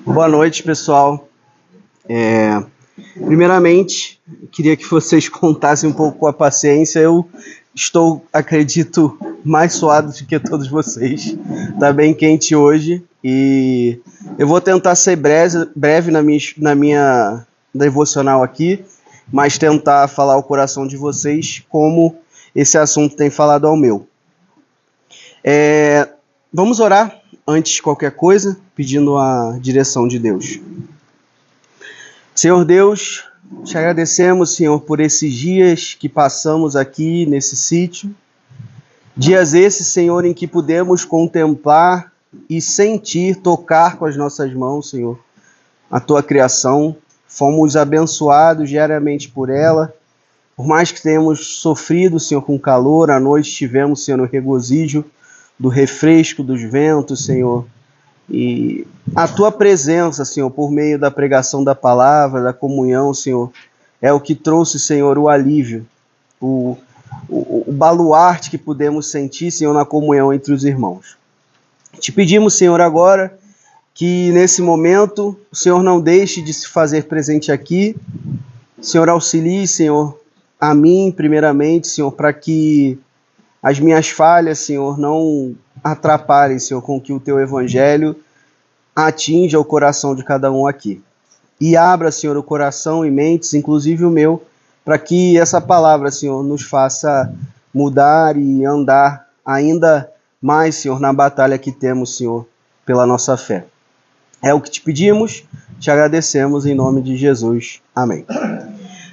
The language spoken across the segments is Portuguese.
Boa noite, pessoal. Primeiramente, queria que vocês contassem um pouco com a paciência. Eu estou, acredito, mais suado do que todos vocês. Está bem quente hoje e eu vou tentar ser breve na minha devocional aqui, mas tentar falar ao coração de vocês como esse assunto tem falado ao meu. Vamos orar antes de qualquer coisa, pedindo a direção de Deus. Senhor Deus, te agradecemos, Senhor, por esses dias que passamos aqui nesse sítio. Dias esses, Senhor, em que pudemos contemplar e sentir, tocar com as nossas mãos, Senhor, a Tua criação. Fomos abençoados diariamente por ela. Por mais que tenhamos sofrido, Senhor, com calor, à noite tivemos, Senhor, no regozijo do refresco dos ventos, Senhor. E a Tua presença, Senhor, por meio da pregação da palavra, da comunhão, Senhor, é o que trouxe, Senhor, o alívio, o baluarte que pudemos sentir, Senhor, na comunhão entre os irmãos. Te pedimos, Senhor, agora que nesse momento o Senhor não deixe de se fazer presente aqui. Senhor, auxilie, Senhor, a mim, primeiramente, Senhor, para que as minhas falhas, Senhor, não atrapalhem, Senhor, com que o Teu Evangelho atinja o coração de cada um aqui. E abra, Senhor, o coração e mentes, inclusive o meu, para que essa palavra, Senhor, nos faça mudar e andar ainda mais, Senhor, na batalha que temos, Senhor, pela nossa fé. É o que te pedimos, te agradecemos em nome de Jesus. Amém.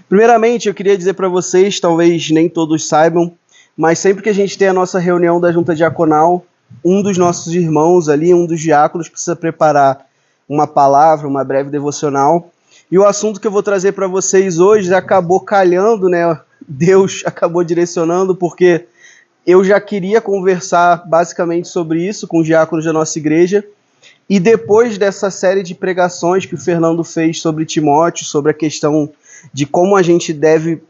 Primeiramente, eu queria dizer para vocês, talvez nem todos saibam, mas sempre que a gente tem a nossa reunião da junta diaconal, um dos nossos irmãos ali, um dos diáconos, precisa preparar uma palavra, uma breve devocional. E o assunto que eu vou trazer para vocês hoje acabou calhando, né? Deus acabou direcionando, porque eu já queria conversar basicamente sobre isso com os diáconos da nossa igreja. E depois dessa série de pregações que o Fernando fez sobre Timóteo, sobre a questão de como a gente deve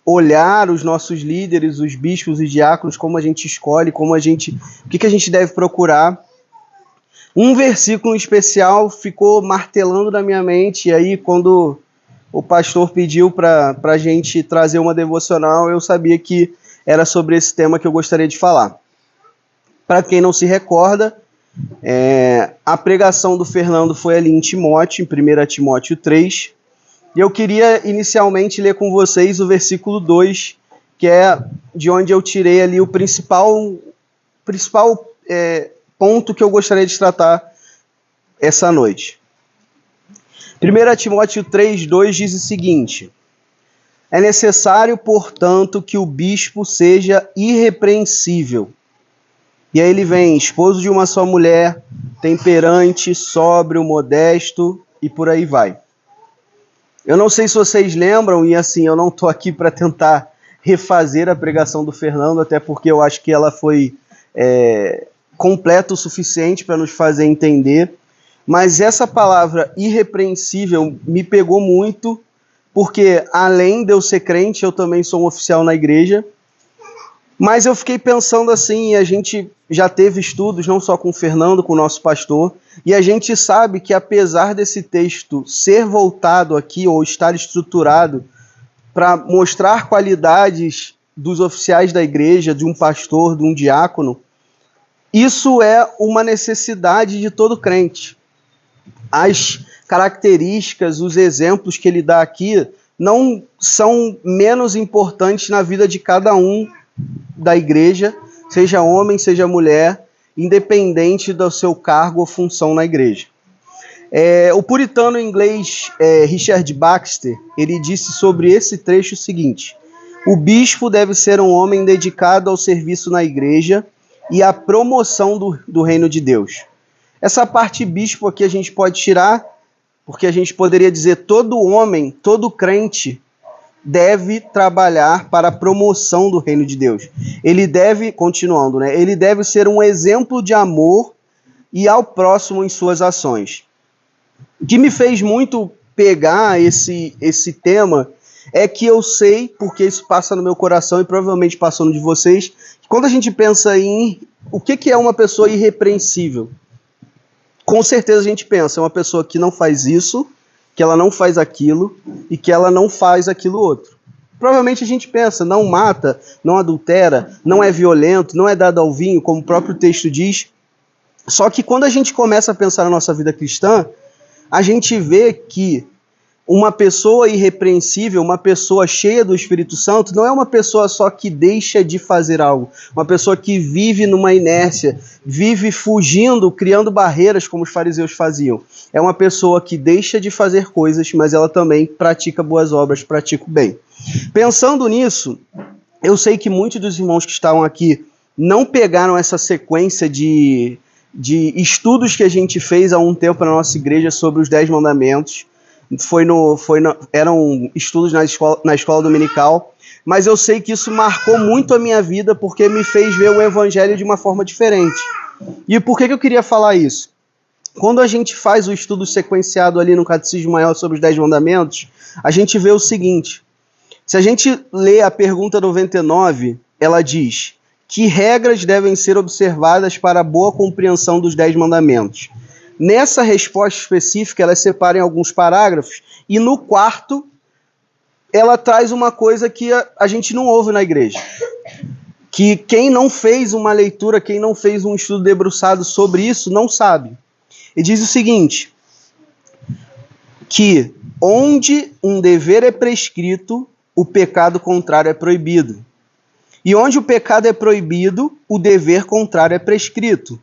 olhar os nossos líderes, os bispos e diáconos, como a gente escolhe, o que a gente deve procurar. Um versículo especial ficou martelando na minha mente, e aí quando o pastor pediu para a gente trazer uma devocional, eu sabia que era sobre esse tema que eu gostaria de falar. Para quem não se recorda, a pregação do Fernando foi ali em Timóteo, em 1 Timóteo 3, e eu queria inicialmente ler com vocês o versículo 2, que é de onde eu tirei ali o principal ponto que eu gostaria de tratar essa noite. 1 Timóteo 3, 2 diz o seguinte: é necessário, portanto, que o bispo seja irrepreensível. E aí ele vem, esposo de uma só mulher, temperante, sóbrio, modesto, e por aí vai. Eu não sei se vocês lembram, e assim, eu não estou aqui para tentar refazer a pregação do Fernando, até porque eu acho que ela foi completa o suficiente para nos fazer entender, mas essa palavra irrepreensível me pegou muito, porque além de eu ser crente, eu também sou um oficial na igreja, mas eu fiquei pensando assim, a gente já teve estudos, não só com o Fernando, com o nosso pastor, e a gente sabe que apesar desse texto ser voltado aqui, ou estar estruturado para mostrar qualidades dos oficiais da igreja, de um pastor, de um diácono, isso é uma necessidade de todo crente. As características, os exemplos que ele dá aqui não são menos importantes na vida de cada um da igreja, seja homem, seja mulher, independente do seu cargo ou função na igreja. O puritano inglês Richard Baxter, ele disse sobre esse trecho o seguinte: o bispo deve ser um homem dedicado ao serviço na igreja e à promoção do reino de Deus. Essa parte bispo aqui a gente pode tirar, porque a gente poderia dizer todo homem, todo crente deve trabalhar para a promoção do reino de Deus. Ele deve, continuando, né? Ele deve ser um exemplo de amor e ao próximo em suas ações. O que me fez muito pegar esse tema é que eu sei, porque isso passa no meu coração e provavelmente passou no de vocês, que quando a gente pensa em o que é uma pessoa irrepreensível, com certeza a gente pensa, é uma pessoa que não faz isso, que ela não faz aquilo e que ela não faz aquilo outro. Provavelmente a gente pensa, não mata, não adultera, não é violento, não é dado ao vinho, como o próprio texto diz. Só que quando a gente começa a pensar na nossa vida cristã, a gente vê que uma pessoa irrepreensível, uma pessoa cheia do Espírito Santo, não é uma pessoa só que deixa de fazer algo, uma pessoa que vive numa inércia, vive fugindo, criando barreiras como os fariseus faziam. É uma pessoa que deixa de fazer coisas, mas ela também pratica boas obras, pratica o bem. Pensando nisso, eu sei que muitos dos irmãos que estavam aqui não pegaram essa sequência de estudos que a gente fez há um tempo na nossa igreja sobre os 10 mandamentos. Eram estudos na escola dominical, mas eu sei que isso marcou muito a minha vida porque me fez ver o evangelho de uma forma diferente. E por que eu queria falar isso? Quando a gente faz o estudo sequenciado ali no Catecismo Maior sobre os 10 mandamentos, a gente vê o seguinte: se a gente lê a pergunta 99, ela diz: que regras devem ser observadas para a boa compreensão dos 10 mandamentos? Nessa resposta específica, ela separa em alguns parágrafos, e no quarto, ela traz uma coisa que a gente não ouve na igreja. Que quem não fez uma leitura, quem não fez um estudo debruçado sobre isso, não sabe. E diz o seguinte: que onde um dever é prescrito, o pecado contrário é proibido. E onde o pecado é proibido, o dever contrário é prescrito.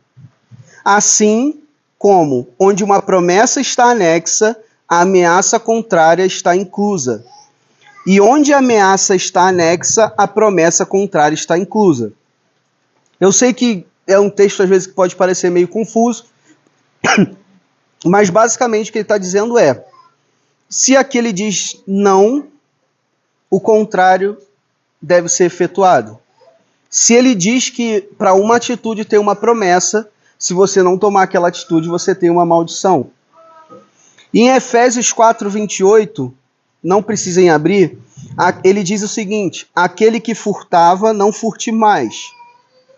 Assim como onde uma promessa está anexa, a ameaça contrária está inclusa. E onde a ameaça está anexa, a promessa contrária está inclusa. Eu sei que é um texto, às vezes, que pode parecer meio confuso, mas basicamente o que ele está dizendo é: se aquele diz não, o contrário deve ser efetuado. Se ele diz que para uma atitude tem uma promessa, se você não tomar aquela atitude, você tem uma maldição. E em Efésios 4:28, não precisem abrir, ele diz o seguinte: aquele que furtava, não furte mais.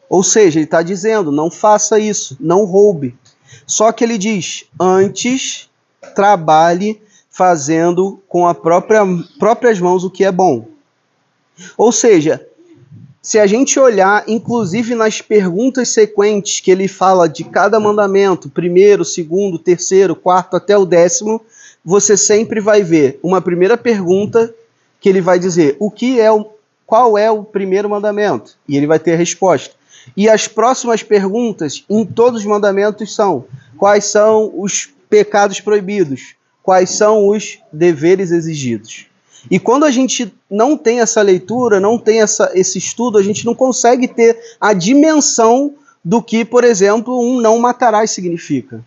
Ou seja, ele está dizendo, não faça isso, não roube. Só que ele diz, antes trabalhe fazendo com as próprias mãos o que é bom. Ou seja, se a gente olhar, inclusive nas perguntas sequentes que ele fala de cada mandamento, primeiro, segundo, terceiro, quarto, até o 10º, você sempre vai ver uma primeira pergunta que ele vai dizer qual é o primeiro mandamento? E ele vai ter a resposta. E as próximas perguntas em todos os mandamentos são: quais são os pecados proibidos? Quais são os deveres exigidos? E quando a gente não tem essa leitura, não tem esse estudo, a gente não consegue ter a dimensão do que, por exemplo, um não matarás significa.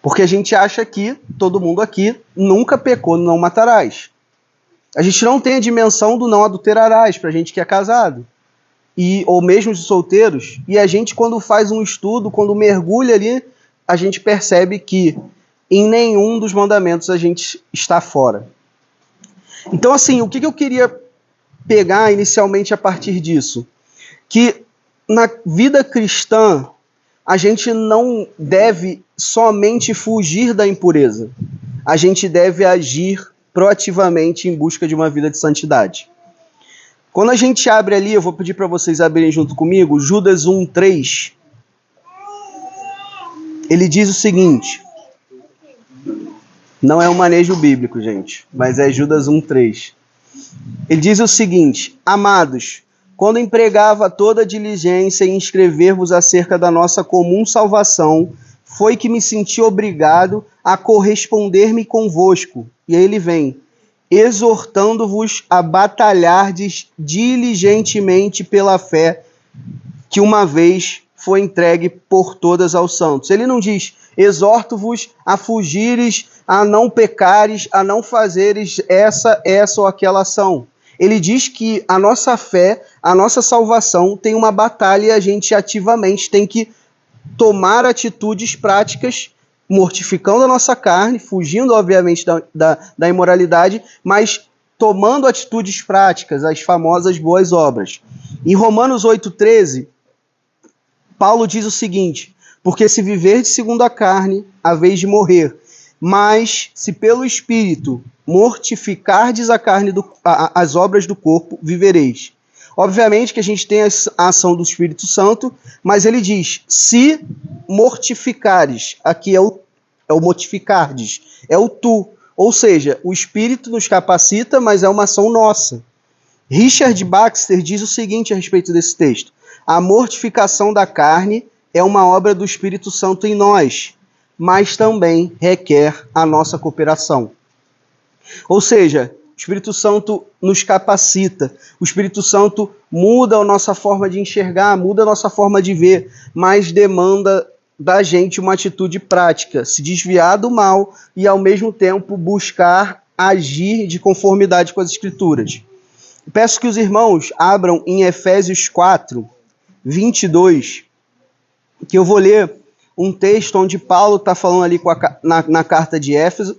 Porque a gente acha que todo mundo aqui nunca pecou no não matarás. A gente não tem a dimensão do não adulterarás para a gente que é casado. Ou mesmo de solteiros. E a gente, quando faz um estudo, quando mergulha ali, a gente percebe que em nenhum dos mandamentos a gente está fora. Então, assim, o que eu queria pegar inicialmente a partir disso? Que na vida cristã, a gente não deve somente fugir da impureza. A gente deve agir proativamente em busca de uma vida de santidade. Quando a gente abre ali, eu vou pedir para vocês abrirem junto comigo, Judas 1:3. Ele diz o seguinte... Não é um manejo bíblico, gente, mas é Judas 1:3. Ele diz o seguinte: amados, quando empregava toda diligência em escrever-vos acerca da nossa comum salvação, foi que me senti obrigado a corresponder-me convosco. E aí ele vem, exortando-vos a batalhardes diligentemente pela fé que uma vez foi entregue por todas aos santos. Ele não diz, exorto-vos a fugires, a não pecares, a não fazeres essa ou aquela ação. Ele diz que a nossa fé, a nossa salvação tem uma batalha e a gente ativamente tem que tomar atitudes práticas, mortificando a nossa carne, fugindo, obviamente, da imoralidade, mas tomando atitudes práticas, as famosas boas obras. Em Romanos 8:13, Paulo diz o seguinte: Porque se viverdes segundo a carne, haveis de morrer. Mas se pelo Espírito mortificardes a carne as obras do corpo, vivereis. Obviamente que a gente tem a ação do Espírito Santo, mas ele diz, se mortificares, aqui é o mortificardes, é o tu. Ou seja, o Espírito nos capacita, mas é uma ação nossa. Richard Baxter diz o seguinte a respeito desse texto. A mortificação da carne é uma obra do Espírito Santo em nós, mas também requer a nossa cooperação. Ou seja, o Espírito Santo nos capacita, o Espírito Santo muda a nossa forma de enxergar, muda a nossa forma de ver, mas demanda da gente uma atitude prática, se desviar do mal e, ao mesmo tempo, buscar agir de conformidade com as Escrituras. Peço que os irmãos abram em Efésios 4, 22, que eu vou ler um texto onde Paulo está falando ali na carta de Éfeso,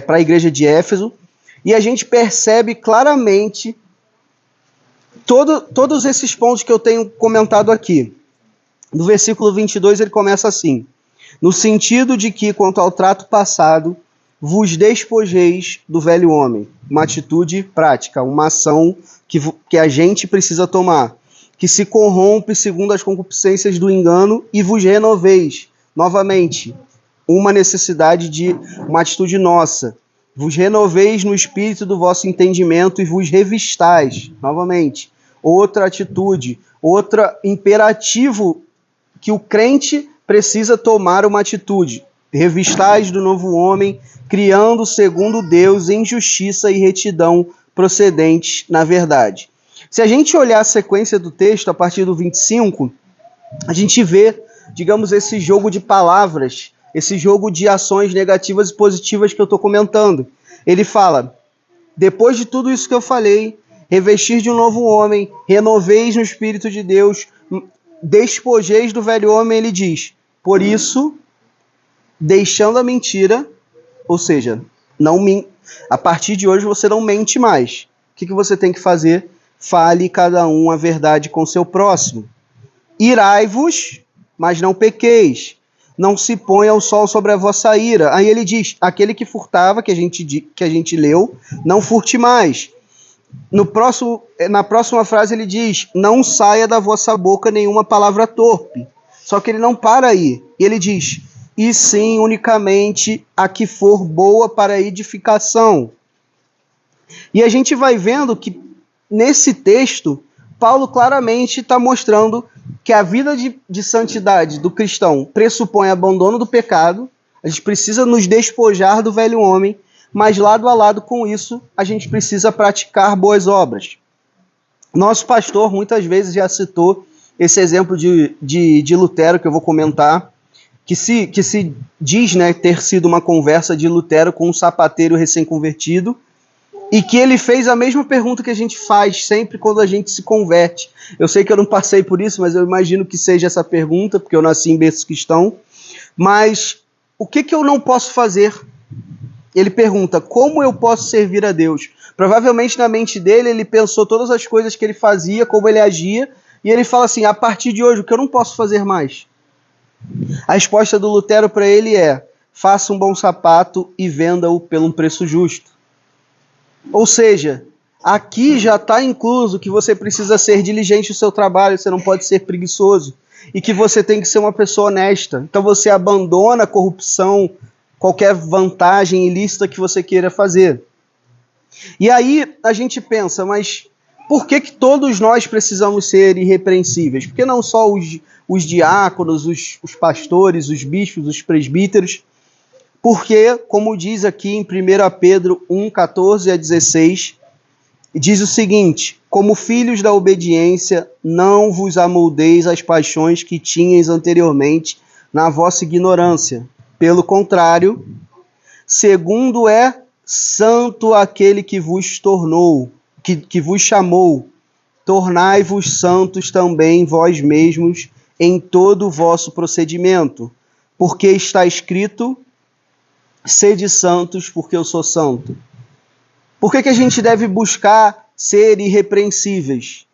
para a igreja de Éfeso, e a gente percebe claramente todos esses pontos que eu tenho comentado aqui. No versículo 22 ele começa assim: no sentido de que, quanto ao trato passado, vos despojeis do velho homem. Uma atitude prática, uma ação que a gente precisa tomar, que se corrompe segundo as concupiscências do engano, e vos renoveis. Novamente, uma necessidade de uma atitude nossa. Vos renoveis no espírito do vosso entendimento e vos revistais. Novamente, outra atitude, outro imperativo que o crente precisa tomar uma atitude. Revistais do novo homem, criando segundo Deus em justiça e retidão procedentes na verdade. Se a gente olhar a sequência do texto, a partir do 25, a gente vê, digamos, esse jogo de palavras, esse jogo de ações negativas e positivas que eu estou comentando. Ele fala, depois de tudo isso que eu falei, revestir de um novo homem, renoveis no Espírito de Deus, despojeis do velho homem, ele diz, por isso, deixando a mentira, ou seja, a partir de hoje você não mente mais. O que você tem que fazer? Fale cada um a verdade com seu próximo. Irai-vos, mas não pequeis. Não se ponha o sol sobre a vossa ira. Aí ele diz, aquele que furtava, que a gente leu, não furte mais. Na próxima frase ele diz, não saia da vossa boca nenhuma palavra torpe. Só que ele não para aí. E ele diz, e sim unicamente a que for boa para edificação. E a gente vai vendo que nesse texto, Paulo claramente está mostrando que a vida de santidade do cristão pressupõe abandono do pecado, a gente precisa nos despojar do velho homem, mas lado a lado com isso, a gente precisa praticar boas obras. Nosso pastor muitas vezes já citou esse exemplo de Lutero, que eu vou comentar, que se diz, né, ter sido uma conversa de Lutero com um sapateiro recém-convertido, e que ele fez a mesma pergunta que a gente faz sempre quando a gente se converte. Eu sei que eu não passei por isso, mas eu imagino que seja essa pergunta, porque eu nasci em berço cristão. Mas o que eu não posso fazer? Ele pergunta, como eu posso servir a Deus? Provavelmente na mente dele, ele pensou todas as coisas que ele fazia, como ele agia, e ele fala assim, a partir de hoje, o que eu não posso fazer mais? A resposta do Lutero para ele é, faça um bom sapato e venda-o por um preço justo. Ou seja, aqui já está incluso que você precisa ser diligente no seu trabalho, você não pode ser preguiçoso, e que você tem que ser uma pessoa honesta. Então você abandona a corrupção, qualquer vantagem ilícita que você queira fazer. E aí a gente pensa, mas por que todos nós precisamos ser irrepreensíveis? Por que não só os diáconos, os pastores, os bispos, os presbíteros? Porque, como diz aqui em 1 Pedro 1, 14 a 16, diz o seguinte, como filhos da obediência, não vos amoldeis às paixões que tinhais anteriormente na vossa ignorância. Pelo contrário, segundo é santo aquele que vos tornou, que vos chamou, tornai-vos santos também vós mesmos em todo o vosso procedimento, porque está escrito, sede santos, porque eu sou santo. Por que a gente deve buscar ser irrepreensíveis?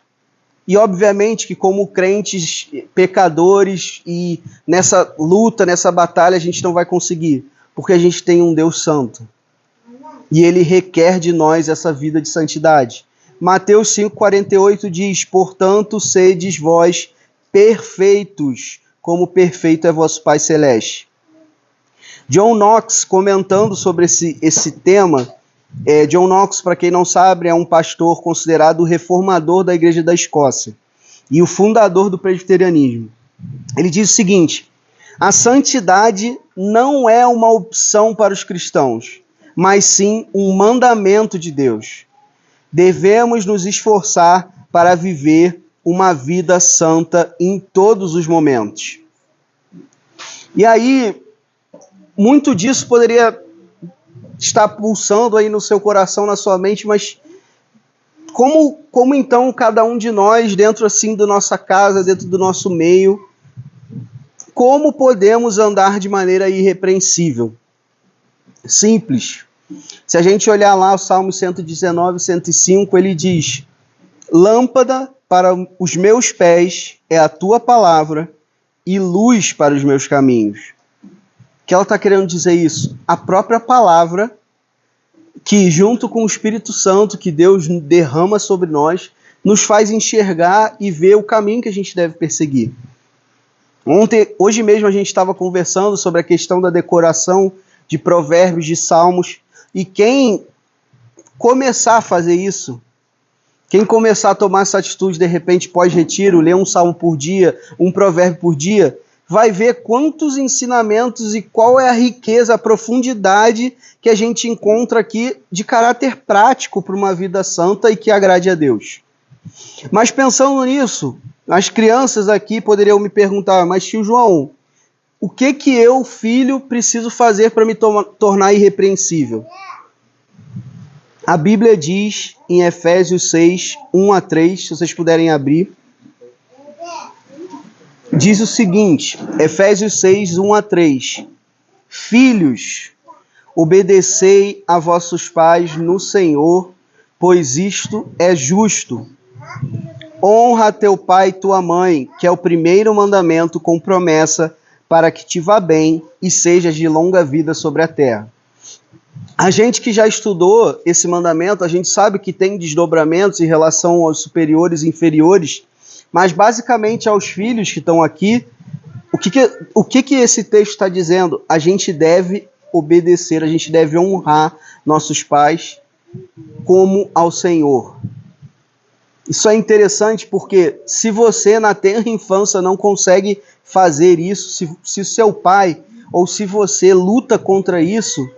E obviamente que como crentes pecadores e nessa luta, nessa batalha, a gente não vai conseguir, porque a gente tem um Deus santo. E ele requer de nós essa vida de santidade. Mateus 5,48 diz: portanto, sedes vós perfeitos, como perfeito é vosso Pai Celeste. John Knox, comentando sobre esse tema, John Knox, para quem não sabe, é um pastor considerado o reformador da Igreja da Escócia e o fundador do presbiterianismo. Ele diz o seguinte: a santidade não é uma opção para os cristãos, mas sim um mandamento de Deus. Devemos nos esforçar para viver uma vida santa em todos os momentos. E aí, muito disso poderia estar pulsando aí no seu coração, na sua mente, mas como então cada um de nós, dentro assim da nossa casa, dentro do nosso meio, como podemos andar de maneira irrepreensível? Simples. Se a gente olhar lá o Salmo 119, 105, ele diz: lâmpada para os meus pés é a tua palavra e luz para os meus caminhos. O que ela está querendo dizer isso? A própria palavra que, junto com o Espírito Santo que Deus derrama sobre nós, nos faz enxergar e ver o caminho que a gente deve perseguir. Hoje mesmo a gente estava conversando sobre a questão da decoração de provérbios, de salmos, e quem começar a fazer isso, quem começar a tomar essa atitude de repente pós-retiro, ler um salmo por dia, um provérbio por dia, vai ver quantos ensinamentos e qual é a riqueza, a profundidade que a gente encontra aqui de caráter prático para uma vida santa e que agrade a Deus. Mas pensando nisso, as crianças aqui poderiam me perguntar: mas tio João, o que eu, filho, preciso fazer para me tornar irrepreensível? A Bíblia diz em Efésios 6, 1 a 3, se vocês puderem abrir, diz o seguinte, Efésios 6, 1 a 3, filhos, obedecei a vossos pais no Senhor, pois isto é justo. Honra teu pai e tua mãe, que é o primeiro mandamento com promessa, para que te vá bem e sejas de longa vida sobre a terra. A gente que já estudou esse mandamento, a gente sabe que tem desdobramentos em relação aos superiores e inferiores, mas basicamente aos filhos que estão aqui, o que esse texto está dizendo? A gente deve obedecer, a gente deve honrar nossos pais como ao Senhor. Isso é interessante porque se você na tenra infância não consegue fazer isso, se seu pai ou se você luta contra isso,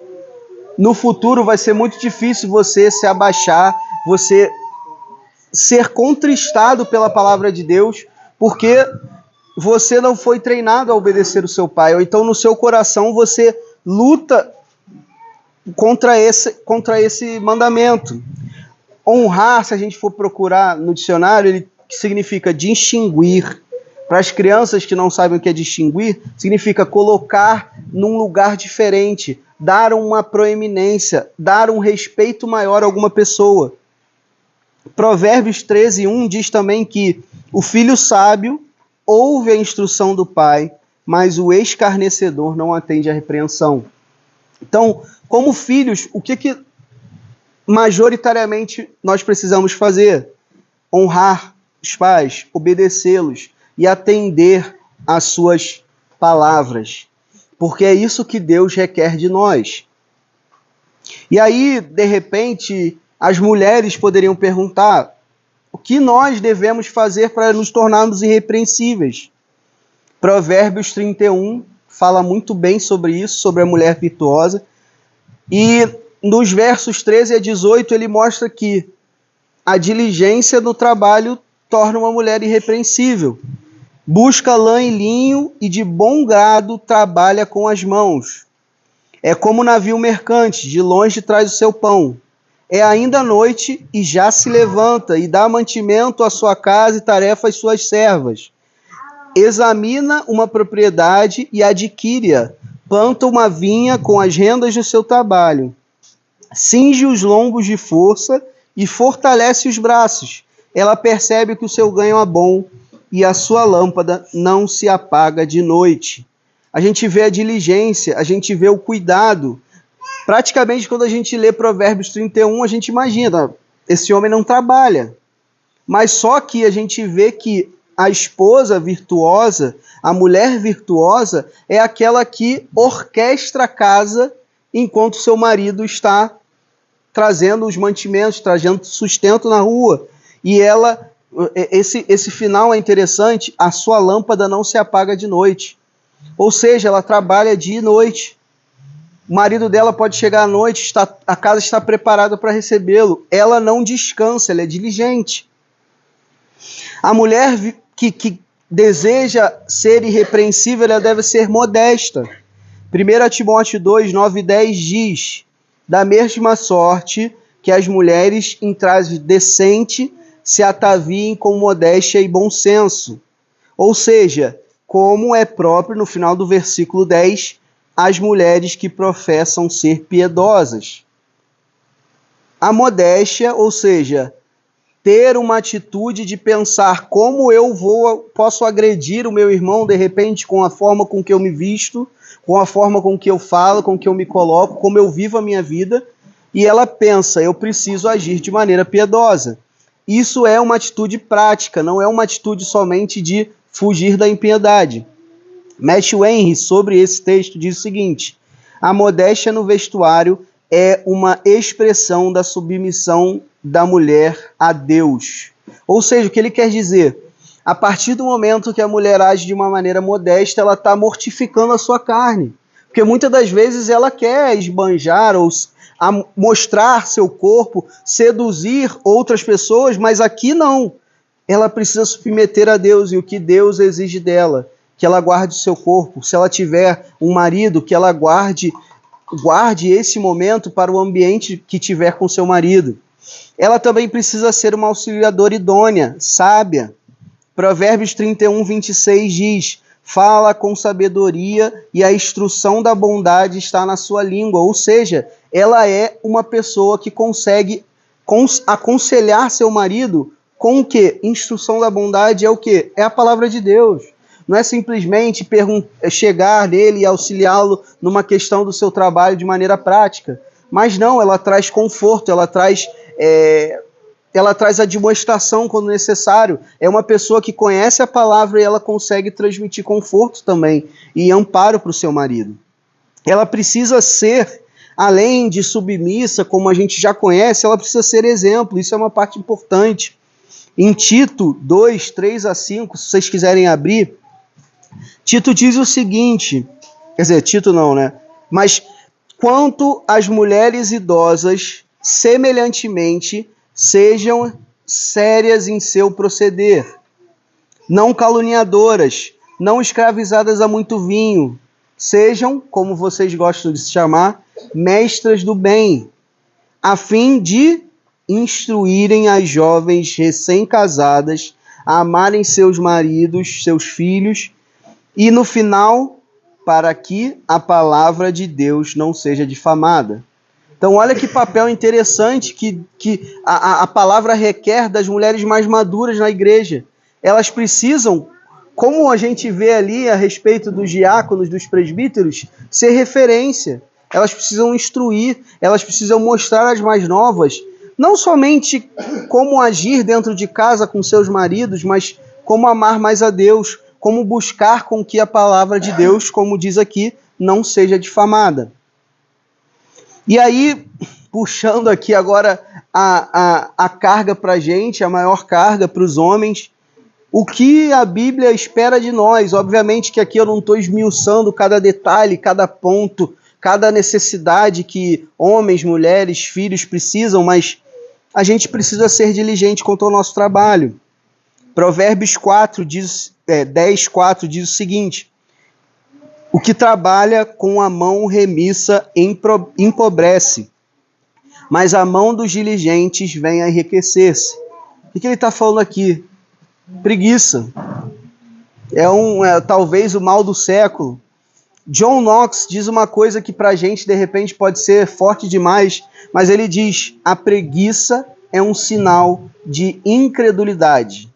no futuro vai ser muito difícil você se abaixar, você ser contristado pela palavra de Deus, porque você não foi treinado a obedecer o seu pai, ou então no seu coração você luta contra esse mandamento. Honrar, se a gente for procurar no dicionário, ele significa distinguir. Para as crianças que não sabem o que é distinguir, significa colocar num lugar diferente, dar uma proeminência, dar um respeito maior a alguma pessoa. Provérbios 13, 1 diz também que o filho sábio ouve a instrução do pai, mas o escarnecedor não atende à repreensão. Então, como filhos, o que majoritariamente nós precisamos fazer? Honrar os pais, obedecê-los e atender às suas palavras, porque é isso que Deus requer de nós. E aí, de repente, as mulheres poderiam perguntar: o que nós devemos fazer para nos tornarmos irrepreensíveis? Provérbios 31 fala muito bem sobre isso, sobre a mulher virtuosa, e nos versos 13 a 18 ele mostra que a diligência no trabalho torna uma mulher irrepreensível. Busca lã e linho e de bom grado trabalha com as mãos. É como navio mercante, de longe traz o seu pão. É ainda noite e já se levanta e dá mantimento à sua casa e tarefa às suas servas. Examina uma propriedade e adquire-a. Planta uma vinha com as rendas do seu trabalho. Cinge os lombos de força e fortalece os braços. ela percebe que o seu ganho é bom e a sua lâmpada não se apaga de noite. A gente vê a diligência, a gente vê o cuidado. Praticamente, quando a gente lê Provérbios 31, a gente imagina, esse homem não trabalha. Mas só que a gente vê que a esposa virtuosa, a mulher virtuosa, é aquela que orquestra a casa enquanto seu marido está trazendo os mantimentos, trazendo sustento na rua. E ela, esse final é interessante, a sua lâmpada não se apaga de noite. Ou seja, ela trabalha dia e noite. O marido dela pode chegar à noite, a casa está preparada para recebê-lo. Ela não descansa, ela é diligente. A mulher que deseja ser irrepreensível, ela deve ser modesta. 1 Timóteo 2, 9 e 10 diz: da mesma sorte que as mulheres em traje decente se ataviem com modéstia e bom senso. Ou seja, como é próprio, no final do versículo 10, as mulheres que professam ser piedosas. A modéstia, ou seja, ter uma atitude de pensar como eu posso agredir o meu irmão, de repente, com a forma com que eu me visto, com a forma com que eu falo, com que eu me coloco, como eu vivo a minha vida, e ela pensa, eu preciso agir de maneira piedosa. Isso é uma atitude prática, não é uma atitude somente de fugir da impiedade. Matthew Henry, sobre esse texto, diz o seguinte: a modéstia no vestuário é uma expressão da submissão da mulher a Deus. Ou seja, o que ele quer dizer? A partir do momento que a mulher age de uma maneira modesta, ela está mortificando a sua carne. Porque muitas das vezes ela quer esbanjar ou mostrar seu corpo, seduzir outras pessoas, mas aqui não. Ela precisa submeter a Deus e o que Deus exige dela, que ela guarde o seu corpo. Se ela tiver um marido, que ela guarde esse momento para o ambiente que tiver com seu marido. Ela também precisa ser uma auxiliadora idônea, sábia. Provérbios 31, 26 diz: fala com sabedoria e a instrução da bondade está na sua língua. Ou seja, ela é uma pessoa que consegue aconselhar seu marido com o quê? Instrução da bondade é o quê? É a palavra de Deus. Não é simplesmente chegar nele e auxiliá-lo numa questão do seu trabalho de maneira prática. Mas não, ela traz conforto, ela traz admoestação quando necessário. É uma pessoa que conhece a palavra e ela consegue transmitir conforto também e amparo para o seu marido. Ela precisa ser, além de submissa, como a gente já conhece, ela precisa ser exemplo. Isso é uma parte importante. Em Tito 2, 3 a 5, se vocês quiserem abrir, Tito diz o seguinte, quer dizer, Tito não, né? Mas quanto às mulheres idosas, semelhantemente, sejam sérias em seu proceder, não caluniadoras, não escravizadas a muito vinho, sejam, como vocês gostam de se chamar, mestras do bem, a fim de instruírem as jovens recém-casadas a amarem seus maridos, seus filhos, e no final, para que a palavra de Deus não seja difamada. Então olha que papel interessante que a palavra requer das mulheres mais maduras na igreja. Elas precisam, como a gente vê ali a respeito dos diáconos, dos presbíteros, ser referência. Elas precisam instruir, elas precisam mostrar às mais novas, não somente como agir dentro de casa com seus maridos, mas como amar mais a Deus, como buscar com que a palavra de Deus, como diz aqui, não seja difamada. E aí, puxando aqui agora a carga para a gente, a maior carga para os homens, o que a Bíblia espera de nós? Obviamente que aqui eu não estou esmiuçando cada detalhe, cada ponto, cada necessidade que homens, mulheres, filhos precisam, mas a gente precisa ser diligente quanto ao nosso trabalho. Provérbios 10, 4 diz o seguinte: o que trabalha com a mão remissa empobrece, mas a mão dos diligentes vem a enriquecer-se. O que ele está falando aqui? Preguiça. É talvez o mal do século. John Knox diz uma coisa que para a gente de repente pode ser forte demais, mas ele diz: a preguiça é um sinal de incredulidade.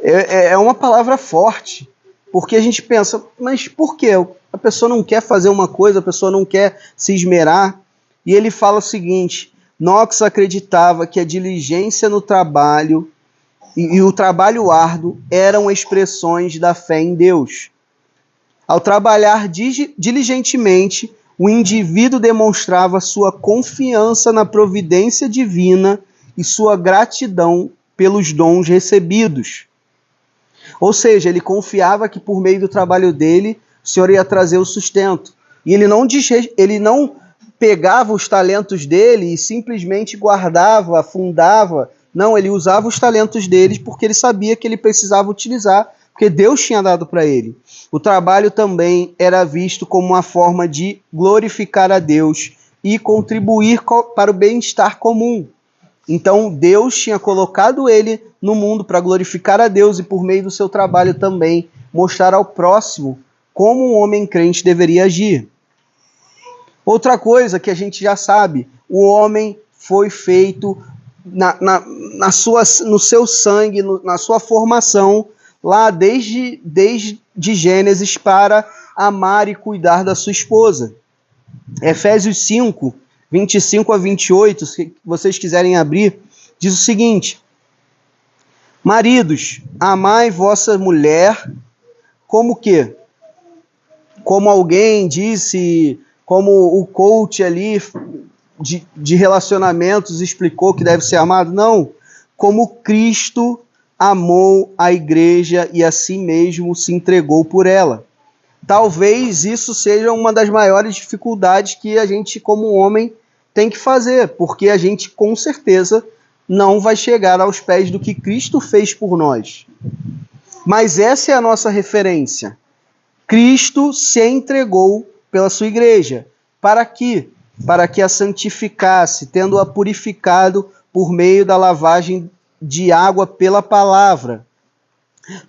É uma palavra forte, porque a gente pensa, mas por quê? A pessoa não quer fazer uma coisa, a pessoa não quer se esmerar. E ele fala o seguinte: Knox acreditava que a diligência no trabalho e o trabalho árduo eram expressões da fé em Deus. Ao trabalhar diligentemente, o indivíduo demonstrava sua confiança na providência divina e sua gratidão pelos dons recebidos. Ou seja, ele confiava que por meio do trabalho dele, o Senhor ia trazer o sustento. E ele não pegava os talentos dele e simplesmente guardava, afundava. Não, ele usava os talentos dele porque ele sabia que ele precisava utilizar, porque Deus tinha dado para ele. O trabalho também era visto como uma forma de glorificar a Deus e contribuir para o bem-estar comum. Então Deus tinha colocado ele no mundo para glorificar a Deus e por meio do seu trabalho também mostrar ao próximo como um homem crente deveria agir. Outra coisa que a gente já sabe, o homem foi feito no seu sangue, na sua formação, lá desde Gênesis, para amar e cuidar da sua esposa. Efésios 5, 25 a 28, se vocês quiserem abrir, diz o seguinte: maridos, amai vossa mulher como quê? Como alguém disse, como o coach ali de relacionamentos explicou que deve ser amado? Não, como Cristo amou a igreja e a si mesmo se entregou por ela. Talvez isso seja uma das maiores dificuldades que a gente, como homem, tem que fazer, porque a gente, com certeza, não vai chegar aos pés do que Cristo fez por nós. Mas essa é a nossa referência. Cristo se entregou pela sua igreja. Para quê? Para que a santificasse, tendo-a purificado por meio da lavagem de água pela palavra,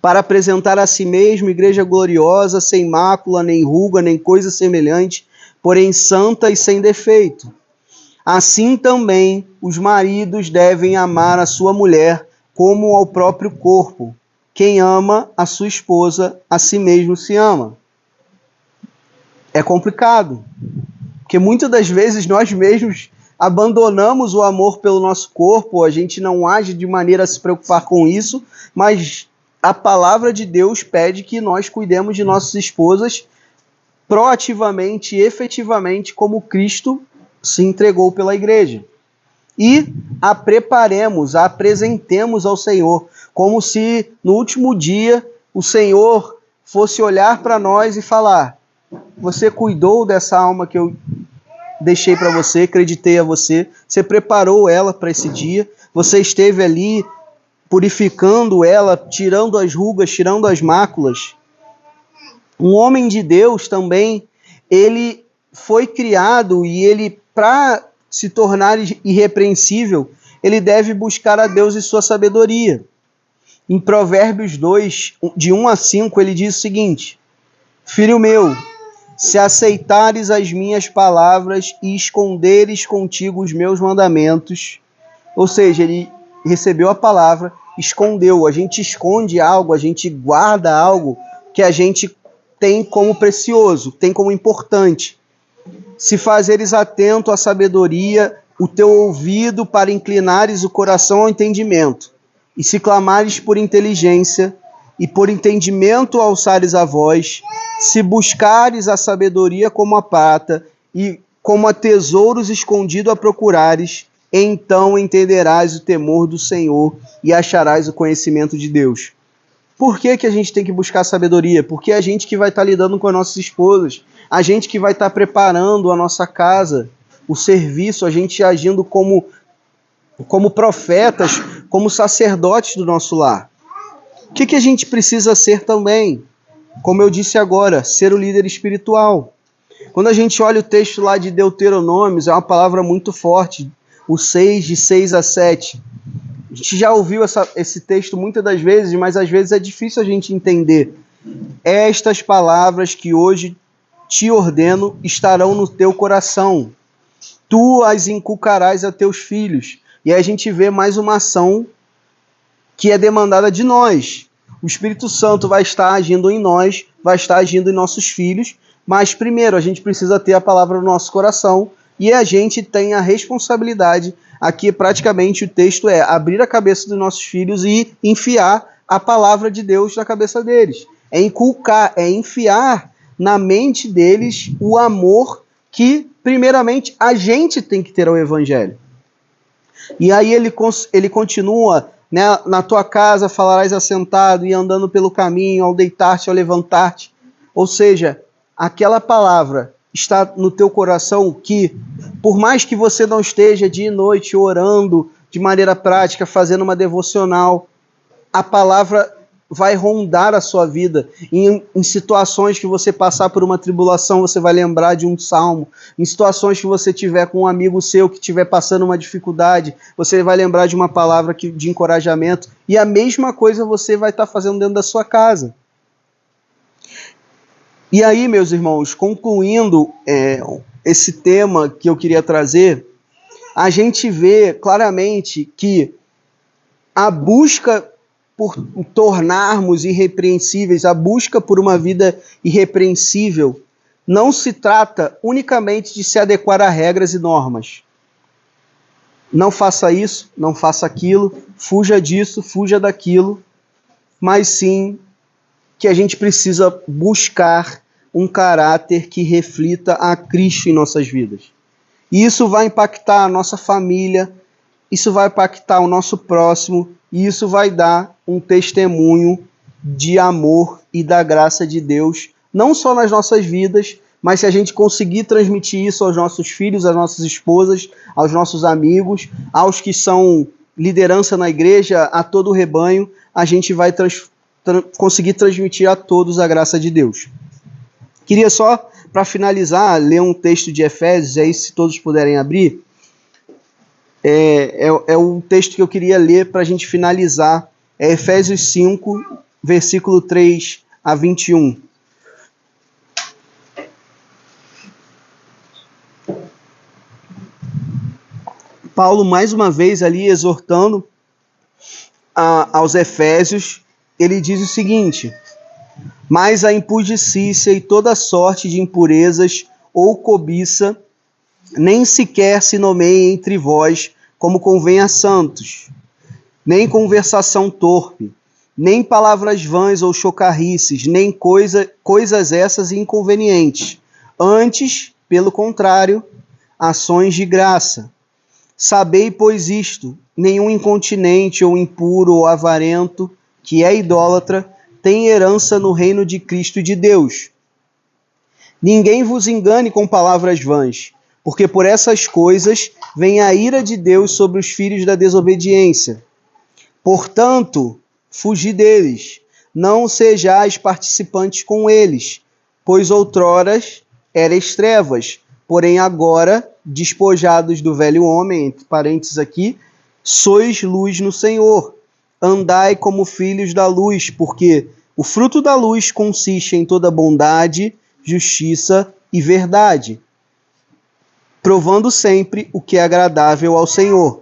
para apresentar a si mesmo igreja gloriosa, sem mácula, nem ruga, nem coisa semelhante, porém santa e sem defeito. Assim também os maridos devem amar a sua mulher como ao próprio corpo. Quem ama a sua esposa, a si mesmo se ama. É complicado, porque muitas das vezes nós mesmos abandonamos o amor pelo nosso corpo, a gente não age de maneira a se preocupar com isso, mas a palavra de Deus pede que nós cuidemos de nossas esposas proativamente e efetivamente como Cristo se entregou pela igreja. E a preparemos, a apresentemos ao Senhor, como se no último dia o Senhor fosse olhar para nós e falar: você cuidou dessa alma que eu deixei para você, acreditei a você, você preparou ela para esse dia, você esteve ali purificando ela, tirando as rugas, tirando as máculas. Um homem de Deus também, ele foi criado e ele, para se tornar irrepreensível, ele deve buscar a Deus e sua sabedoria. Em Provérbios 2, de 1 a 5, ele diz o seguinte: filho meu, se aceitares as minhas palavras e esconderes contigo os meus mandamentos, ou seja, ele recebeu a palavra, escondeu. A gente esconde algo, a gente guarda algo que a gente tem como precioso, tem como importante. Se fazeres atento à sabedoria, o teu ouvido para inclinares o coração ao entendimento, e se clamares por inteligência, e por entendimento alçares a voz, se buscares a sabedoria como a prata, e como a tesouros escondido a procurares, então entenderás o temor do Senhor e acharás o conhecimento de Deus. Por que a gente tem que buscar sabedoria? Porque é a gente que vai estar lidando com as nossas esposas, a gente que vai estar preparando a nossa casa, o serviço, a gente agindo como profetas, como sacerdotes do nosso lar. O que a gente precisa ser também? Como eu disse agora, ser o líder espiritual. Quando a gente olha o texto lá de Deuteronômios, é uma palavra muito forte, o 6, de 6 a 7. A gente já ouviu esse texto muitas das vezes, mas às vezes é difícil a gente entender. Estas palavras que hoje te ordeno estarão no teu coração. Tu as inculcarás a teus filhos. E aí a gente vê mais uma ação que é demandada de nós. O Espírito Santo vai estar agindo em nós, vai estar agindo em nossos filhos, mas primeiro a gente precisa ter a palavra no nosso coração e a gente tem a responsabilidade, aqui praticamente o texto é abrir a cabeça dos nossos filhos e enfiar a palavra de Deus na cabeça deles. É inculcar, é enfiar na mente deles o amor que, primeiramente, a gente tem que ter ao Evangelho. E aí ele continua, né, na tua casa falarás assentado e andando pelo caminho, ao deitar-te, ao levantar-te. Ou seja, aquela palavra está no teu coração que, por mais que você não esteja dia e noite orando de maneira prática, fazendo uma devocional, a palavra vai rondar a sua vida. Em situações que você passar por uma tribulação, você vai lembrar de um salmo. Em situações que você tiver com um amigo seu que estiver passando uma dificuldade, você vai lembrar de uma palavra de encorajamento. E a mesma coisa você vai estar fazendo dentro da sua casa. E aí, meus irmãos, concluindo esse tema que eu queria trazer, a gente vê claramente que a busca por tornarmos irrepreensíveis, a busca por uma vida irrepreensível, não se trata unicamente de se adequar a regras e normas. Não faça isso, não faça aquilo, fuja disso, fuja daquilo, mas sim que a gente precisa buscar um caráter que reflita a Cristo em nossas vidas. E isso vai impactar a nossa família, isso vai impactar o nosso próximo, e isso vai dar um testemunho de amor e da graça de Deus, não só nas nossas vidas, mas se a gente conseguir transmitir isso aos nossos filhos, às nossas esposas, aos nossos amigos, aos que são liderança na igreja, a todo o rebanho, a gente vai conseguir transmitir a todos a graça de Deus. Queria só, para finalizar, ler um texto de Efésios, aí se todos puderem abrir. É o texto que eu queria ler para a gente finalizar. É Efésios 5, versículo 3 a 21. Paulo, mais uma vez, ali exortando aos Efésios, ele diz o seguinte: mas a impudicícia e toda sorte de impurezas ou cobiça nem sequer se nomeiem entre vós, como convém a santos, nem conversação torpe, nem palavras vãs ou chocarrices, nem coisas essas inconvenientes. Antes, pelo contrário, ações de graça. Sabei, pois, isto: nenhum incontinente ou impuro ou avarento, que é idólatra, tem herança no reino de Cristo e de Deus. Ninguém vos engane com palavras vãs, porque por essas coisas vem a ira de Deus sobre os filhos da desobediência. Portanto, fugi deles, não sejais participantes com eles, pois outroras erais trevas, porém agora, despojados do velho homem, entre parênteses aqui, sois luz no Senhor. Andai como filhos da luz, porque o fruto da luz consiste em toda bondade, justiça e verdade, provando sempre o que é agradável ao Senhor.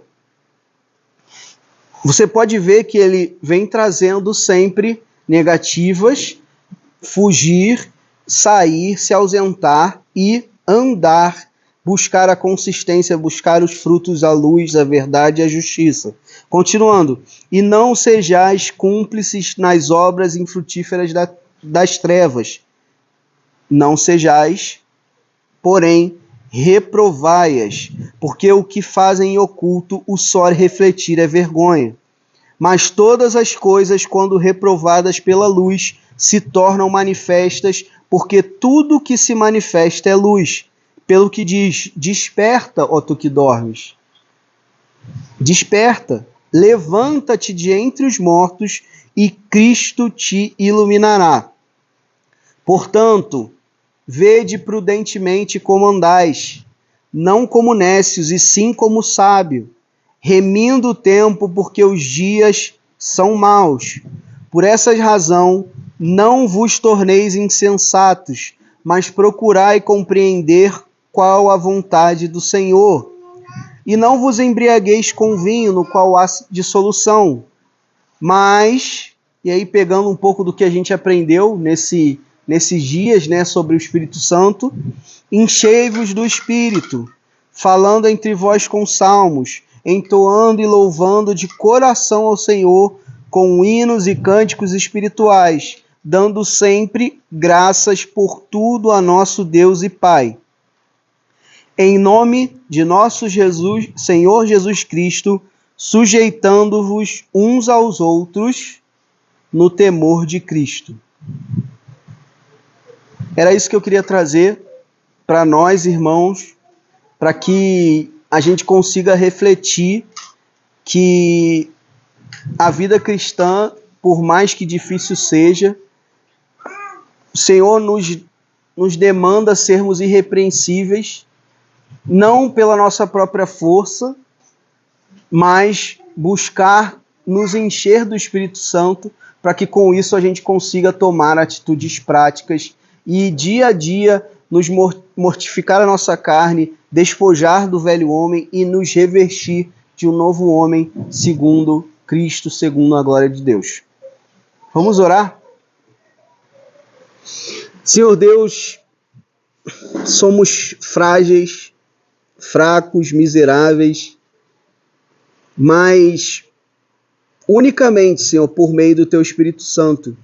Você pode ver que ele vem trazendo sempre negativas: fugir, sair, se ausentar e andar, buscar a consistência, buscar os frutos, a luz, a verdade e a justiça. Continuando: e não sejais cúmplices nas obras infrutíferas das trevas. Não sejais, porém, reprovai-as, porque o que fazem em oculto, o só refletir é vergonha. Mas todas as coisas, quando reprovadas pela luz, se tornam manifestas, porque tudo que se manifesta é luz. Pelo que diz: desperta, ó tu que dormes. Desperta, levanta-te de entre os mortos, e Cristo te iluminará. Portanto, vede prudentemente como andais, não como nécios, e sim como sábio, remindo o tempo, porque os dias são maus. Por essa razão, não vos torneis insensatos, mas procurai compreender qual a vontade do Senhor. E não vos embriagueis com vinho, no qual há dissolução, mas, e aí pegando um pouco do que a gente aprendeu nesses dias, né, sobre o Espírito Santo, enchei-vos do Espírito, falando entre vós com salmos, entoando e louvando de coração ao Senhor, com hinos e cânticos espirituais, dando sempre graças por tudo a nosso Deus e Pai. Em nome de nosso Senhor Jesus Cristo, sujeitando-vos uns aos outros no temor de Cristo. Era isso que eu queria trazer para nós, irmãos, para que a gente consiga refletir que a vida cristã, por mais que difícil seja, o Senhor nos demanda sermos irrepreensíveis, não pela nossa própria força, mas buscar nos encher do Espírito Santo, para que com isso a gente consiga tomar atitudes práticas e dia a dia nos mortificar a nossa carne, despojar do velho homem e nos revestir de um novo homem segundo Cristo, segundo a glória de Deus. Vamos orar? Senhor Deus, somos frágeis, fracos, miseráveis, mas unicamente, Senhor, por meio do Teu Espírito Santo,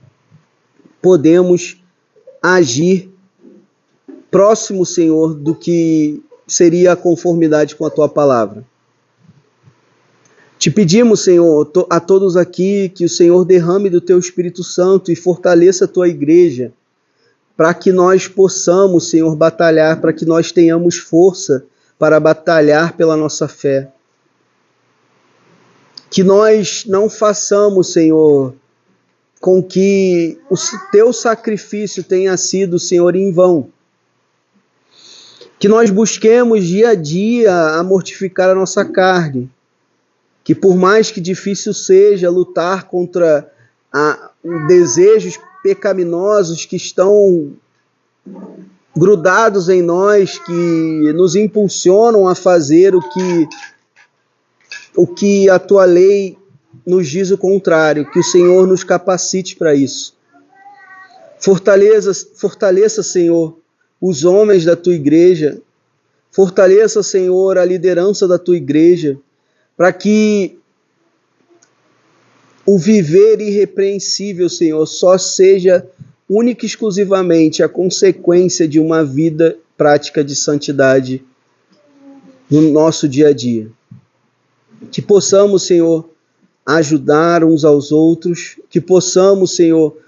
podemos agir próximo, Senhor, do que seria a conformidade com a Tua palavra. Te pedimos, Senhor, a todos aqui, que o Senhor derrame do Teu Espírito Santo e fortaleça a Tua igreja, para que nós possamos, Senhor, batalhar, para que nós tenhamos força para batalhar pela nossa fé. Que nós não façamos, Senhor, com que o Teu sacrifício tenha sido, Senhor, em vão. Que nós busquemos dia a dia a mortificar a nossa carne. Que por mais que difícil seja lutar contra desejos pecaminosos que estão grudados em nós, que nos impulsionam a fazer o que a Tua lei nos diz o contrário, que o Senhor nos capacite para isso. Fortaleça, Senhor, os homens da Tua igreja, fortaleça, Senhor, a liderança da Tua igreja, para que o viver irrepreensível, Senhor, só seja única e exclusivamente a consequência de uma vida prática de santidade no nosso dia a dia. Que possamos, Senhor, ajudar uns aos outros, que possamos, Senhor,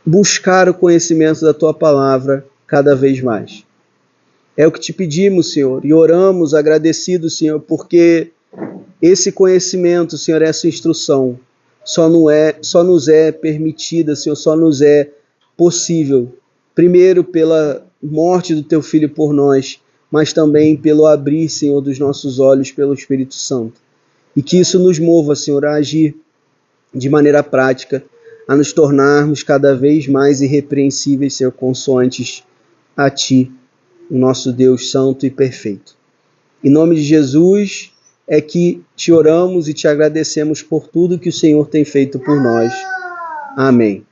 buscar o conhecimento da Tua palavra cada vez mais. É o que te pedimos, Senhor, e oramos agradecidos, Senhor, porque esse conhecimento, Senhor, essa instrução só nos é permitida, Senhor, só nos é possível, primeiro pela morte do Teu Filho por nós, mas também pelo abrir, Senhor, dos nossos olhos pelo Espírito Santo. E que isso nos mova, Senhor, a agir de maneira prática, a nos tornarmos cada vez mais irrepreensíveis, Senhor, consoantes a Ti, o nosso Deus santo e perfeito. Em nome de Jesus é que te oramos e te agradecemos por tudo que o Senhor tem feito por nós. Amém.